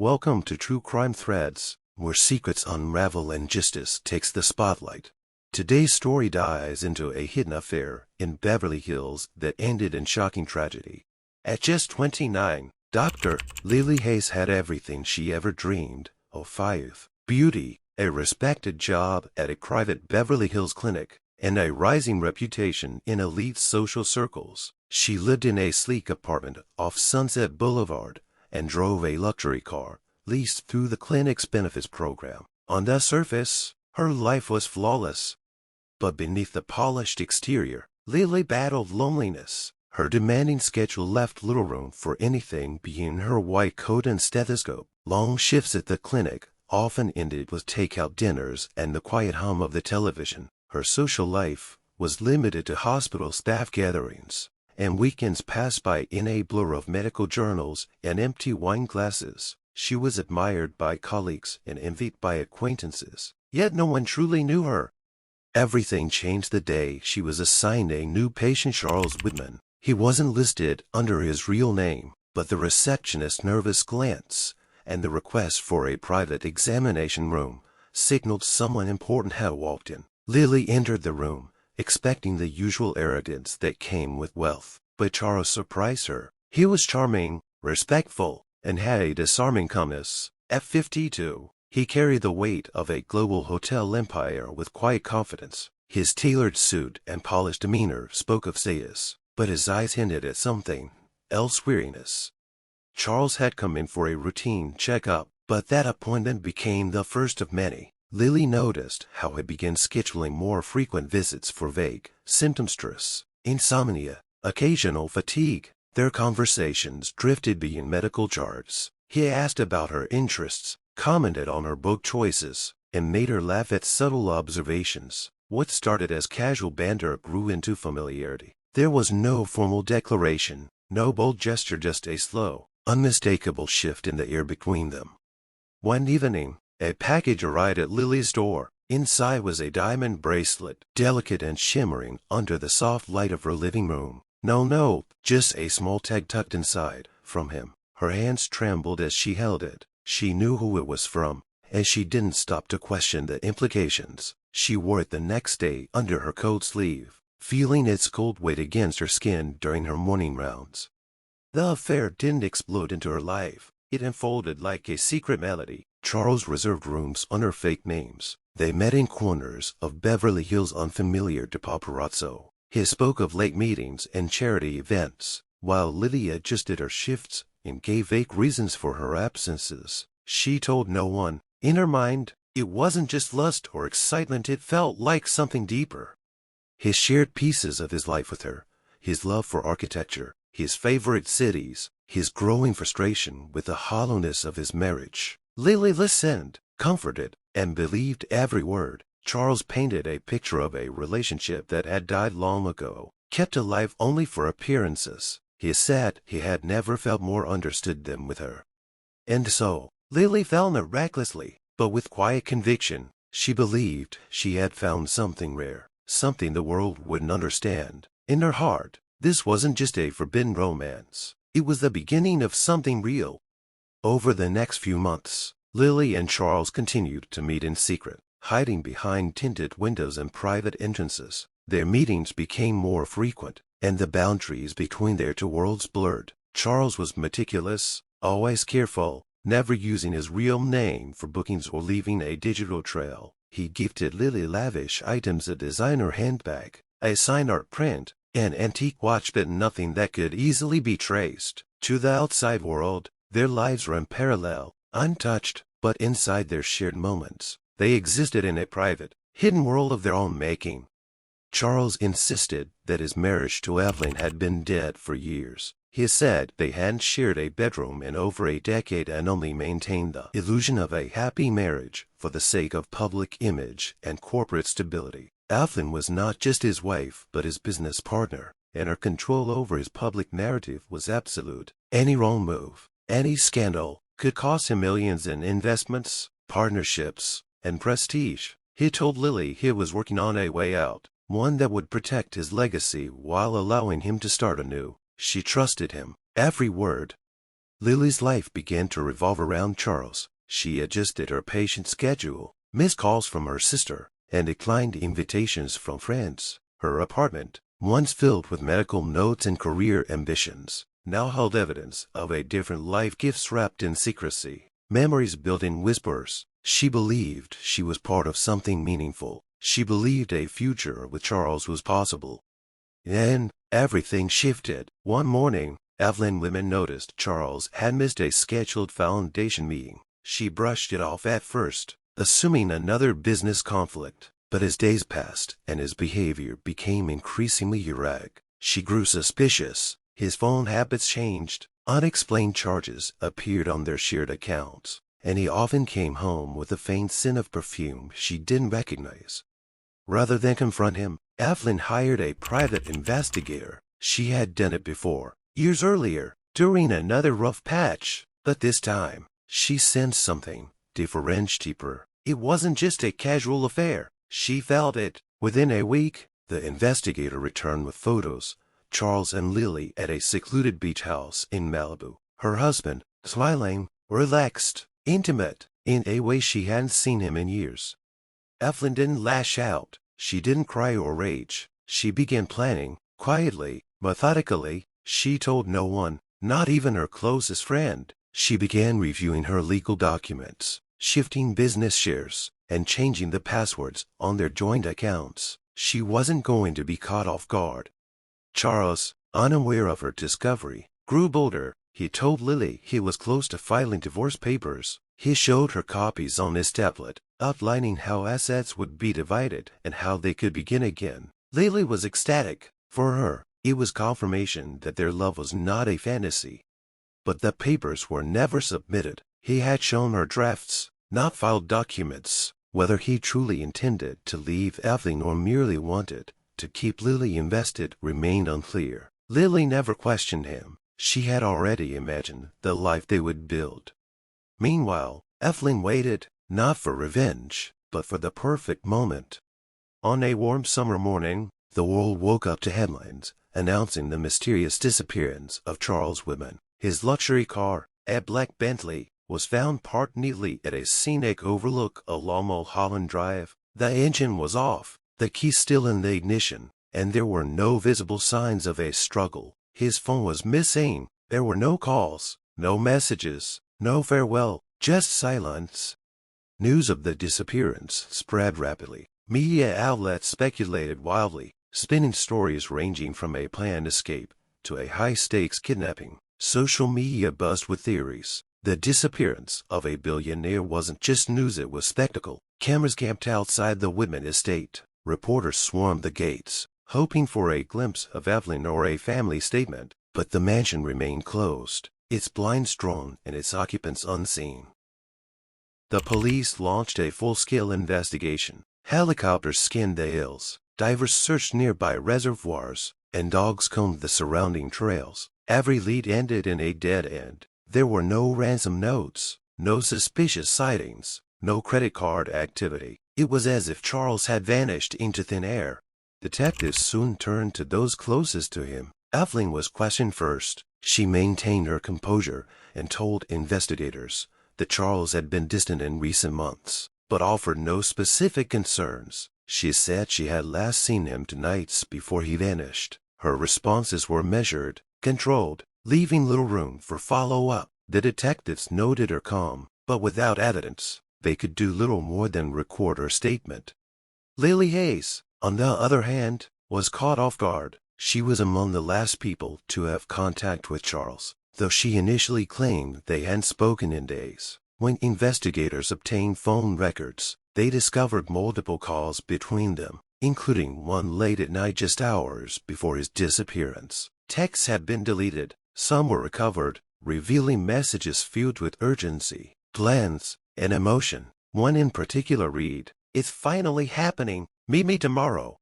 Welcome to True Crime Threads, where secrets unravel and justice takes the spotlight. Today's story dives into a hidden affair in Beverly Hills that ended in shocking tragedy. At just 29, Dr. Lily Hayes had everything she ever dreamed of: youth, beauty, a respected job at a private Beverly Hills clinic, and a rising reputation in elite social circles. She lived in a sleek apartment off Sunset Boulevard and drove a luxury car leased through the clinic's benefits program. On the surface, her life was flawless. But beneath the polished exterior, Lily battled loneliness. Her demanding schedule left little room for anything beyond her white coat and stethoscope. Long shifts at the clinic often ended with takeout dinners and the quiet hum of the television. Her social life was limited to hospital staff gatherings, and weekends passed by in a blur of medical journals and empty wine glasses. She was admired by colleagues and envied by acquaintances, yet no one truly knew her. Everything changed the day she was assigned a new patient, Charles Whitman. He wasn't listed under his real name, but the receptionist's nervous glance and the request for a private examination room signaled someone important had walked in. Lily entered the room, expecting the usual arrogance that came with wealth, but Charles surprised her. He was charming, respectful, and had a disarming calmness. At 52, he carried the weight of a global hotel empire with quiet confidence. His tailored suit and polished demeanor spoke of status, but his eyes hinted at something else: weariness. Charles had come in for a routine checkup, but that appointment became the first of many. Lily noticed how he began scheduling more frequent visits for vague symptoms: stress, insomnia, occasional fatigue. Their conversations drifted beyond medical charts. He asked about her interests, commented on her book choices, and made her laugh at subtle observations. What started as casual banter grew into familiarity. There was no formal declaration, no bold gesture, just a slow, unmistakable shift in the air between them. One evening, a package arrived at Lily's door. Inside was a diamond bracelet, delicate and shimmering under the soft light of her living room. No, just a small tag tucked inside. From him. Her hands trembled as she held it. She knew who it was from, and she didn't stop to question the implications. She wore it the next day under her coat sleeve, feeling its cold weight against her skin during her morning rounds. The affair didn't explode into her life. It unfolded like a secret melody. Charles reserved rooms under fake names. They met in corners of Beverly Hills, unfamiliar to paparazzo. He spoke of late meetings and charity events, while Lily adjusted her shifts and gave vague reasons for her absences. She told no one. In her mind, it wasn't just lust or excitement, it felt like something deeper. He shared pieces of his life with her: his love for architecture, his favorite cities, his growing frustration with the hollowness of his marriage. Lily listened, comforted, and believed every word. Charles painted a picture of a relationship that had died long ago, kept alive only for appearances. He said he had never felt more understood than with her. And so, Lily fell in it recklessly, but with quiet conviction. She believed she had found something rare, something the world wouldn't understand. In her heart, this wasn't just a forbidden romance. It was the beginning of something real. Over the next few months, Lily and Charles continued to meet in secret, hiding behind tinted windows and private entrances. Their meetings became more frequent, and the boundaries between their two worlds blurred. Charles was meticulous, always careful, never using his real name for bookings or leaving a digital trail. He gifted Lily lavish items: a designer handbag, a signed art print, an antique watch, but nothing that could easily be traced. To the outside world, their lives ran parallel, untouched, but inside their shared moments, they existed in a private, hidden world of their own making. Charles insisted that his marriage to Evelyn had been dead for years. He said they hadn't shared a bedroom in over a decade and only maintained the illusion of a happy marriage for the sake of public image and corporate stability. Evelyn was not just his wife, but his business partner, and her control over his public narrative was absolute. Any wrong move, any scandal, could cost him millions in investments, partnerships, and prestige. He told Lily he was working on a way out, one that would protect his legacy while allowing him to start anew. She trusted him, every word. Lily's life began to revolve around Charles. She adjusted her patient schedule, missed calls from her sister, and declined invitations from friends. Her apartment, once filled with medical notes and career ambitions, now held evidence of a different life, gifts wrapped in secrecy, memories built in whispers. She believed she was part of something meaningful. She believed a future with Charles was possible. Then, everything shifted. One morning, Evelyn Women noticed Charles had missed a scheduled foundation meeting. She brushed it off at first, assuming another business conflict. But as days passed and his behavior became increasingly erratic, she grew suspicious. His phone habits changed. Unexplained charges appeared on their shared accounts, and he often came home with a faint scent of perfume she didn't recognize. Rather than confront him, Evelyn hired a private investigator. She had done it before, years earlier, during another rough patch, but this time, she sensed something different, deeper. It wasn't just a casual affair. She felt it. Within a week, the investigator returned with photos. Charles and Lily at a secluded beach house in Malibu. Her husband, smiling, relaxed, intimate, in a way she hadn't seen him in years. Evelyn didn't lash out. She didn't cry or rage. She began planning, quietly, methodically. She told no one, not even her closest friend. She began reviewing her legal documents, shifting business shares, and changing the passwords on their joint accounts. She wasn't going to be caught off guard. Charles, unaware of her discovery, grew bolder. He told Lily he was close to filing divorce papers. He showed her copies on his tablet, outlining how assets would be divided and how they could begin again. Lily was ecstatic. For her, it was confirmation that their love was not a fantasy. But the papers were never submitted. He had shown her drafts, not filed documents. Whether he truly intended to leave Evelyn or merely wanted to keep Lily invested remained unclear. Lily never questioned him. She had already imagined the life they would build. Meanwhile, Evelyn waited, not for revenge, but for the perfect moment. On a warm summer morning, the world woke up to headlines announcing the mysterious disappearance of Charles Women. His luxury car, a black Bentley, was found parked neatly at a scenic overlook along Mulholland Drive. The engine was off, the key still in the ignition, and there were no visible signs of a struggle. His phone was missing. There were no calls, no messages, no farewell, just silence. News of the disappearance spread rapidly. Media outlets speculated wildly, spinning stories ranging from a planned escape to a high-stakes kidnapping. Social media buzzed with theories. The disappearance of a billionaire wasn't just news, it was spectacle. Cameras camped outside the Whitman estate. Reporters swarmed the gates, hoping for a glimpse of Evelyn or a family statement. But the mansion remained closed, its blinds drawn and its occupants unseen. The police launched a full-scale investigation. Helicopters scanned the hills, divers searched nearby reservoirs, and dogs combed the surrounding trails. Every lead ended in a dead end. There were no ransom notes, no suspicious sightings, no credit card activity. It was as if Charles had vanished into thin air. Detectives soon turned to those closest to him. Evelyn was questioned first. She maintained her composure and told investigators that Charles had been distant in recent months, but offered no specific concerns. She said she had last seen him 2 nights before he vanished. Her responses were measured, controlled, leaving little room for follow-up. The detectives noted her calm, but without evidence. They could do little more than record her statement. Lily Hayes, on the other hand, was caught off guard. She was among the last people to have contact with Charles, though she initially claimed they hadn't spoken in days. When investigators obtained phone records, they discovered multiple calls between them, including one late at night just hours before his disappearance. Texts had been deleted. Some were recovered, revealing messages filled with urgency, plans, and emotion. One in particular read, "It's finally happening. Meet me tomorrow."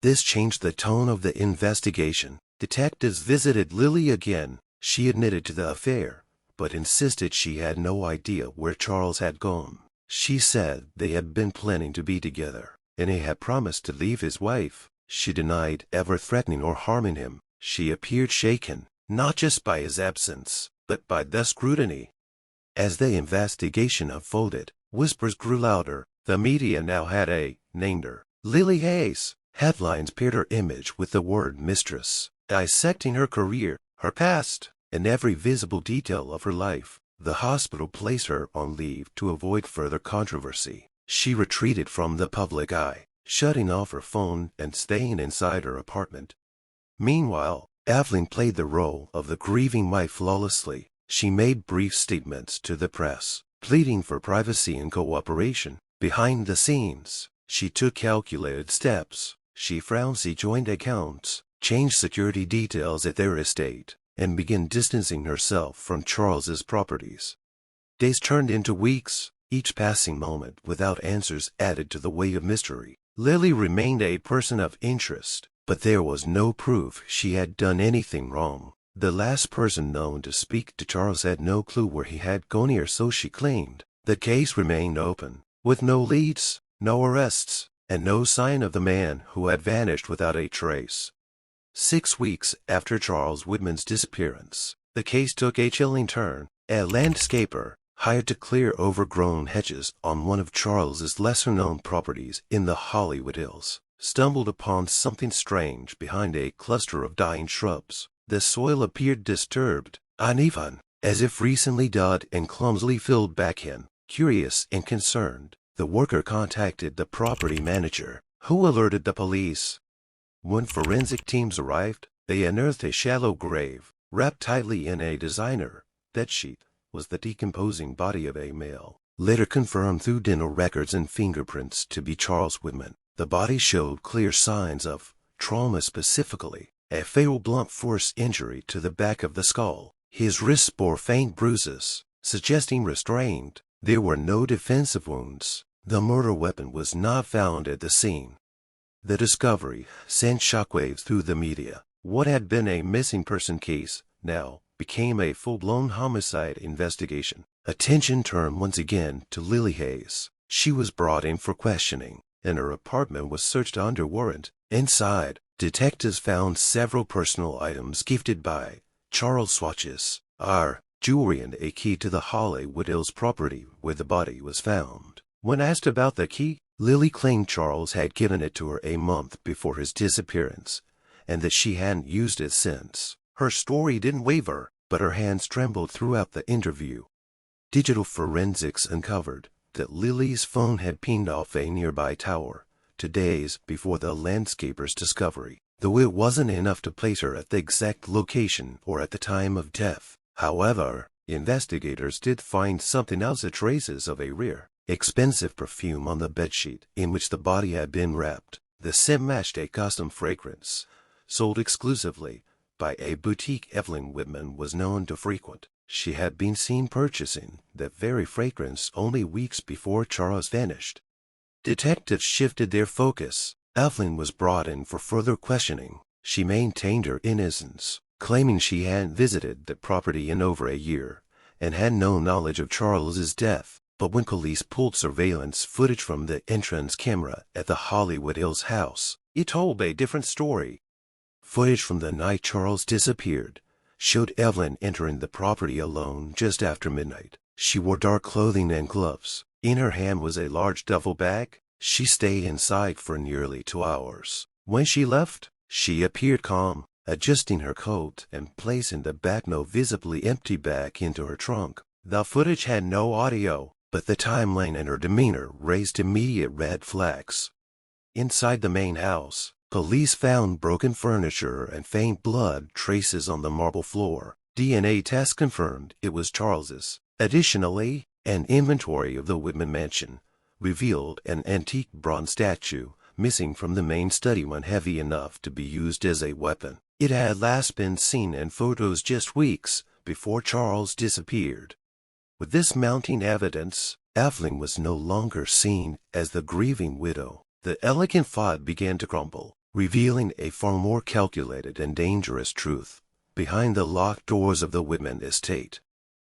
This changed the tone of the investigation. Detectives visited Lily again. She admitted to the affair, but insisted she had no idea where Charles had gone. She said they had been planning to be together, and he had promised to leave his wife. She denied ever threatening or harming him. She appeared shaken, not just by his absence, but by the scrutiny. As the investigation unfolded, whispers grew louder. The media now had named her Lily Hayes. Headlines paired her image with the word mistress, dissecting her career, her past, and every visible detail of her life. The hospital placed her on leave to avoid further controversy. She retreated from the public eye, shutting off her phone and staying inside her apartment. Meanwhile, Evelyn played the role of the grieving wife flawlessly. She made brief statements to the press, pleading for privacy and cooperation. Behind the scenes, she took calculated steps. She frowned joint accounts, changed security details at their estate, and began distancing herself from Charles's properties. Days turned into weeks, each passing moment without answers added to the weight of mystery. Lily remained a person of interest, but there was no proof she had done anything wrong. The last person known to speak to Charles had no clue where he had gone, or so she claimed. The case remained open, with no leads, no arrests, and no sign of the man who had vanished without a trace. 6 weeks after Charles Whitman's disappearance, the case took a chilling turn. A landscaper, hired to clear overgrown hedges on one of Charles's lesser-known properties in the Hollywood Hills, stumbled upon something strange behind a cluster of dying shrubs. The soil appeared disturbed, uneven, as if recently dug and clumsily filled back in. Curious and concerned, the worker contacted the property manager, who alerted the police. When forensic teams arrived, they unearthed a shallow grave, wrapped tightly in a designer bedsheet. Was the decomposing body of a male, later confirmed through dental records and fingerprints to be Charles Whitman. The body showed clear signs of trauma, specifically a fatal blunt force injury to the back of the skull. His wrists bore faint bruises, suggesting restraint. There were no defensive wounds. The murder weapon was not found at the scene. The discovery sent shockwaves through the media. What had been a missing person case now became a full-blown homicide investigation. Attention turned once again to Lily Hayes. She was brought in for questioning, and her apartment was searched under warrant. Inside, detectives found several personal items gifted by Charles: swatches, jewelry, and a key to the Hollywood Hills property where the body was found. When asked about the key, Lily claimed Charles had given it to her a month before his disappearance, and that she hadn't used it since. Her story didn't waver, but her hands trembled throughout the interview. Digital forensics uncovered that Lily's phone had pinged off a nearby tower 2 days before the landscaper's discovery, though it wasn't enough to place her at the exact location or at the time of death. However, investigators did find something else: the traces of a rare, expensive perfume on the bedsheet in which the body had been wrapped. The scent matched a custom fragrance sold exclusively by a boutique Evelyn Whitman was known to frequent. She had been seen purchasing that very fragrance only weeks before Charles vanished. Detectives shifted their focus. Evelyn was brought in for further questioning. She maintained her innocence, claiming she hadn't visited the property in over a year and had no knowledge of Charles's death. But when police pulled surveillance footage from the entrance camera at the Hollywood Hills house, it told a different story. Footage from the night Charles disappeared showed Evelyn entering the property alone just after midnight. She wore dark clothing and gloves. In her hand was a large duffel bag. She stayed inside for nearly 2 hours. When she left, she appeared calm, adjusting her coat and placing the bag, now visibly empty, back into her trunk. The footage had no audio, but the timeline and her demeanor raised immediate red flags. Inside the main house, police found broken furniture and faint blood traces on the marble floor. DNA tests confirmed it was Charles's. Additionally, an inventory of the Whitman mansion revealed an antique bronze statue missing from the main study, one heavy enough to be used as a weapon. It had last been seen in photos just weeks before Charles disappeared. With this mounting evidence, Evelyn was no longer seen as the grieving widow. The elegant facade began to crumble, revealing a far more calculated and dangerous truth behind the locked doors of the Whitman estate.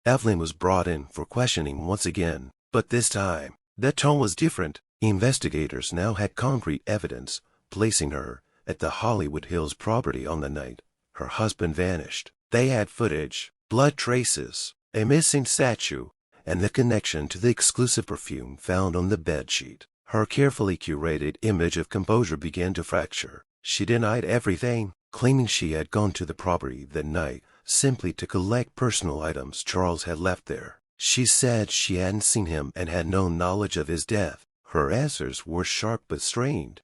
Evelyn was brought in for questioning once again, but this time, the tone was different. Investigators now had concrete evidence placing her at the Hollywood Hills property on the night her husband vanished. They had footage blood traces, a missing statue, and the connection to the exclusive perfume found on the bedsheet. Her carefully curated image of composure began to fracture. She denied everything, claiming she had gone to the property that night simply to collect personal items Charles had left there. She said she hadn't seen him and had no knowledge of his death. Her answers were sharp but strained.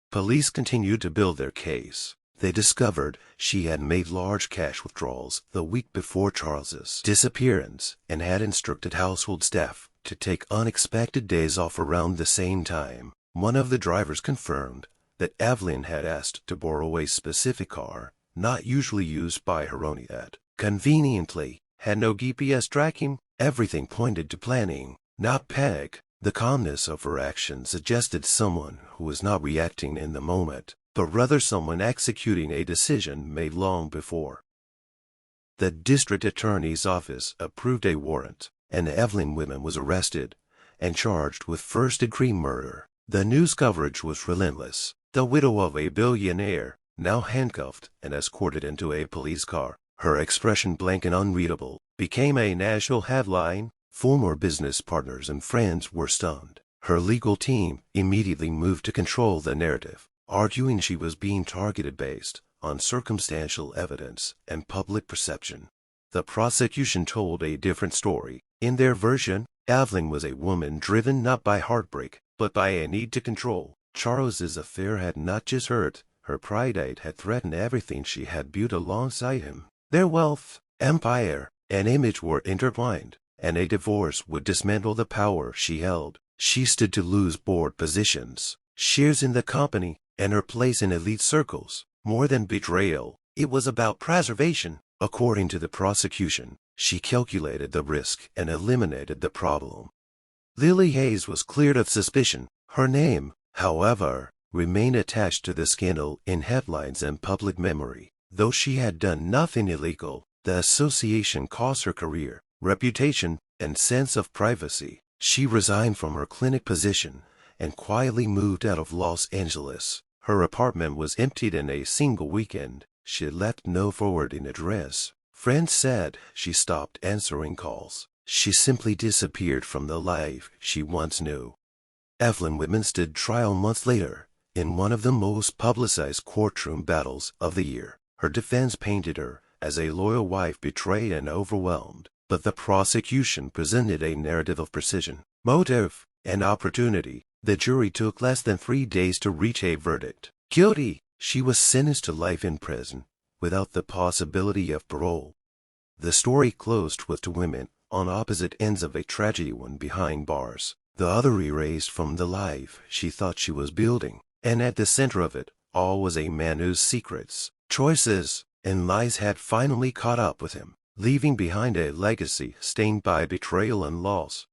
Police continued to build their case. They discovered she had made large cash withdrawals the week before Charles's disappearance and had instructed household staff to take unexpected days off around the same time. One of the drivers confirmed that Evelyn had asked to borrow a specific car, not usually used by her own yet. Conveniently, had no GPS tracking. Everything pointed to planning, not panic. The calmness of her actions suggested someone who was not reacting in the moment, but rather someone executing a decision made long before. The district attorney's office approved a warrant, and Evelyn Whitman was arrested and charged with first-degree murder. The news coverage was relentless. The widow of a billionaire, now handcuffed and escorted into a police car, her expression blank and unreadable, became a national headline. Former business partners and friends were stunned. Her legal team immediately moved to control the narrative, arguing she was being targeted based on circumstantial evidence and public perception. The prosecution told a different story. In their version, Evelyn was a woman driven not by heartbreak, but by a need to control. Charles's affair had not just hurt her pride, it had threatened everything she had built alongside him. Their wealth, empire, and image were intertwined, and a divorce would dismantle the power she held. She stood to lose board positions, shares in the company, and her place in elite circles. More than betrayal, it was about preservation. According to the prosecution, she calculated the risk and eliminated the problem. Lily Hayes was cleared of suspicion. Her name, however, remained attached to the scandal in headlines and public memory. Though she had done nothing illegal, the association cost her career, reputation, and sense of privacy. She resigned from her clinic position and quietly moved out of Los Angeles. Her apartment was emptied in a single weekend. She left no forwarding address. Friends said she stopped answering calls. She simply disappeared from the life she once knew. Evelyn Whitman stood trial months later in one of the most publicized courtroom battles of the year. Her defense painted her as a loyal wife betrayed and overwhelmed, but the prosecution presented a narrative of precision, motive, and opportunity. The jury took less than 3 days to reach a verdict. Guilty. She was sentenced to life in prison, without the possibility of parole. The story closed with two women on opposite ends of a tragedy, one behind bars, the other erased from the life she thought she was building. And at the center of it all was a man whose secrets, choices, and lies had finally caught up with him, leaving behind a legacy stained by betrayal and loss.